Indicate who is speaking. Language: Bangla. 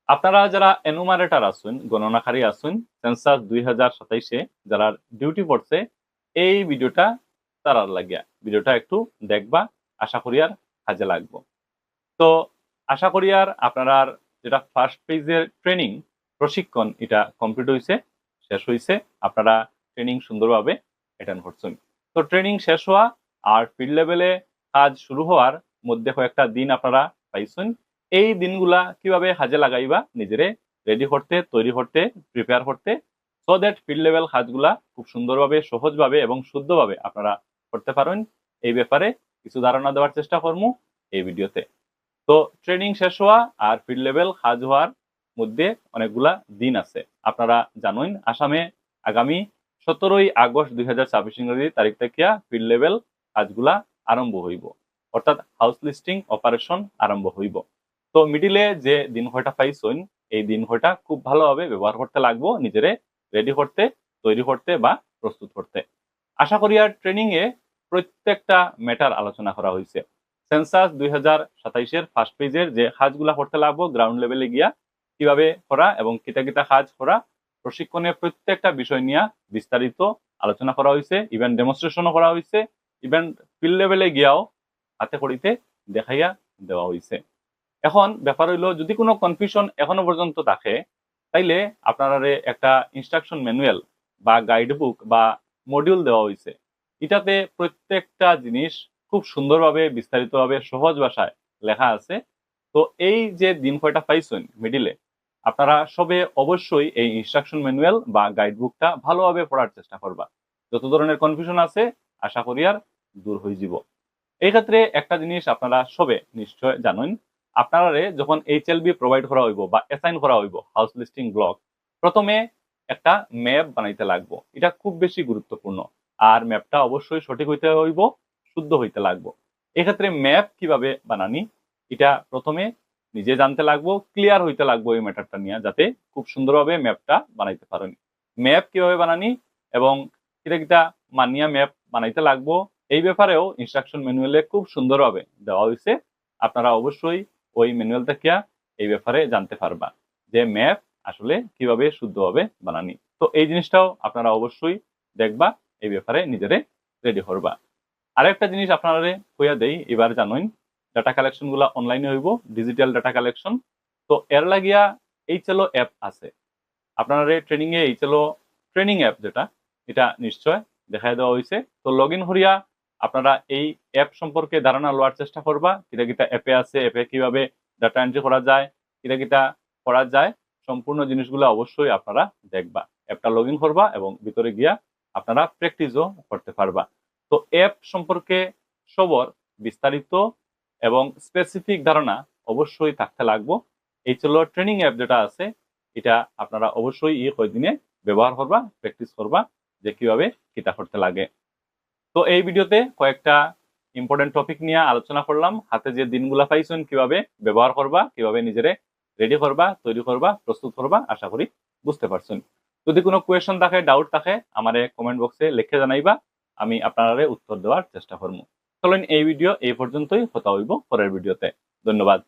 Speaker 1: আপনারা যারা এনুমারেটার আছেন, গণনাকারী আছেন, সেন্সাস 2027 যারা ডিউটি পড়ছে, এই ভিডিওটা তারার লাগিয়া ভিডিওটা একটু দেখবা, আশা করি আর কাজে লাগবো। তো আশা করি আর আপনারা যেটা ফার্স্ট পেজের ট্রেনিং প্রশিক্ষণ এটা কমপ্লিট হয়েছে, শেষ হয়েছে। আপনারা ট্রেনিং সুন্দরভাবে অ্যাটেন্ড করছেন। তো ট্রেনিং শেষ হওয়া আর ফিল্ড লেভেলে কাজ শুরু হওয়ার মধ্যে কয়েকটা দিন আপনারা পাইছেন। এই দিনগুলা কিভাবে কাজে লাগাইবা, নিজেরে রেডি করতে, তৈরি করতে, প্রিপেয়ার করতে, সো দ্যাট ফিল্ড লেভেল কাজগুলা খুব সুন্দরভাবে, সহজভাবে এবং শুদ্ধভাবে আপনারা করতে পারেন, এই ব্যাপারে কিছু ধারণা দেওয়ার চেষ্টা করবো এই ভিডিওতে। তো ট্রেনিং শেষ হওয়া আর ফিল্ড লেভেল কাজ হওয়ার মধ্যে অনেকগুলা দিন আছে। আপনারা জানেন আসামে আগামী 17ই আগস্ট 2026 ইংরেজি তারিখ থেকে ফিল্ড লেভেল কাজগুলা আরম্ভ হইব, অর্থাৎ হাউস লিস্টিং অপারেশন আরম্ভ হইব। তো মিডিলে যে দিন কয়টা পাইছেন, এই দিন কয়টা খুব ভালোভাবে ব্যবহার করতে লাগবো, নিজেরে রেডি করতে, তৈরি করতে বা প্রস্তুত করতে। আশা করি আর ট্রেনিং এ প্রত্যেকটা ম্যাটার আলোচনা করা হয়েছে। সেন্সাস 2027 ফার্স্ট পেজের যে কাজগুলা করতে লাগবো গ্রাউন্ড লেভেলে গিয়া কিভাবে করা এবং কিতা কিতা কাজ করা, প্রশিক্ষণে প্রত্যেকটা বিষয় নিয়ে বিস্তারিত আলোচনা করা হয়েছে, ইভেন্ট ডেমনস্ট্রেশনও করা হয়েছে, ইভেন্ট ফিল্ড লেভেলে গিয়াও হাতে করিতে দেখাইয়া দেওয়া হয়েছে। এখন ব্যাপার হইলো, যদি কোনো কনফিউশন এখনো পর্যন্ত থাকে, তাইলে আপনারা একটা ইনস্ট্রাকশন ম্যানুয়াল বা গাইড বুক বা মডিউল দেওয়া হয়েছে। এটাতে প্রত্যেকটা জিনিস খুব সুন্দরভাবে, বিস্তারিতভাবে, সহজ ভাষায় লেখা আছে। তো এই যে দিন কয়টা পাইছেন মিডিলে, আপনারা সবে অবশ্যই এই ইনস্ট্রাকশন ম্যানুয়াল বা গাইড বুকটা ভালোভাবে পড়ার চেষ্টা করবা। যত ধরনের কনফিউশন আছে আশা করি আর দূর হয়ে যাব। এই ক্ষেত্রে একটা জিনিস আপনারা সবে নিশ্চয় জানেন, আপনারা যখন HLB প্রোভাইড করা হইব বা অ্যাসাইন করা হইব হাউস লিস্টিং ব্লক, প্রথমে একটা ম্যাপ বানাইতে লাগবো। এটা খুব বেশি গুরুত্বপূর্ণ। আর ম্যাপটা অবশ্যই সঠিক হইতে হইব, শুদ্ধ হইতে লাগবো। এক্ষেত্রে ম্যাপ কিভাবে বানানি, এটা প্রথমে নিজে জানতে লাগবো, ক্লিয়ার হইতে লাগবো এই ম্যাটারটা নিয়ে, যাতে খুব সুন্দরভাবে ম্যাপটা বানাইতে পারেন। ম্যাপ কিভাবে বানানি এবং কিটা কিটা মানিয়া ম্যাপ বানাইতে লাগবো, এই ব্যাপারেও ইনস্ট্রাকশন ম্যানুয়ালে খুব সুন্দরভাবে দেওয়া হয়েছে। আপনারা অবশ্যই ওই ম্যানুয়াল থেকে এই ব্যাপারে জানতে পারবা যে ম্যাপ আসলে কিভাবে শুদ্ধভাবে বানানি। তো এই জিনিসটাও আপনারা অবশ্যই দেখবা, এই ব্যাপারে নিজেরে রেডি করবা। আরেকটা জিনিস আপনারা কইয়া দেই, এবার জানেন ডাটা কালেকশন গুলা অনলাইনে হইব, ডিজিটাল ডাটা কালেকশন। তো এর লাগিয়া এইচএলও অ্যাপ আছে। আপনারা ট্রেনিং এ এইচএলও ট্রেনিং অ্যাপ যেটা, এটা নিশ্চয় দেখাই দেওয়া হয়েছে। তো লগ ইন করিয়া আপনারা এই অ্যাপ সম্পর্কে ধারণা লওয়ার চেষ্টা করবা, কিটা কিটা অ্যাপে আছে, অ্যাপে কিভাবে ডাটা এন্ট্রি করা যায়, কিটা কিটা করা যায়, সম্পূর্ণ জিনিসগুলো অবশ্যই আপনারা দেখবা। অ্যাপটা লগ ইন করবা এবং ভিতরে গিয়া আপনারা প্র্যাকটিসও করতে পারবা। তো অ্যাপ সম্পর্কে সবর বিস্তারিত এবং স্পেসিফিক ধারণা অবশ্যই থাকতে লাগবো। এইচএলও ট্রেনিং অ্যাপ যেটা আছে, এটা আপনারা অবশ্যই কয়দিনে ব্যবহার করবা, প্র্যাকটিস করবা যে কিভাবে কিতা করতে লাগে। তো এই ভিডিওতে কয়েকটা ইম্পর্টেন্ট টপিক নিয়ে আলোচনা করলাম। হাতে যে দিনগুলা পাইছেন কিভাবে ব্যবহার করবা, কিভাবে নিজেরে রেডি করবা, তৈরি করবা, প্রস্তুত করবা, আশা করি বুঝতে পারছেন। যদি কোনো কোয়েশন থাকে, ডাউট থাকে, আমারে কমেন্ট বক্সে লিখে জানাইবা, আমি আপনারা উত্তর দেওয়ার চেষ্টা করবো। চলেন এই ভিডিও এই পর্যন্তই, কথা হইব পরের ভিডিওতে। ধন্যবাদ।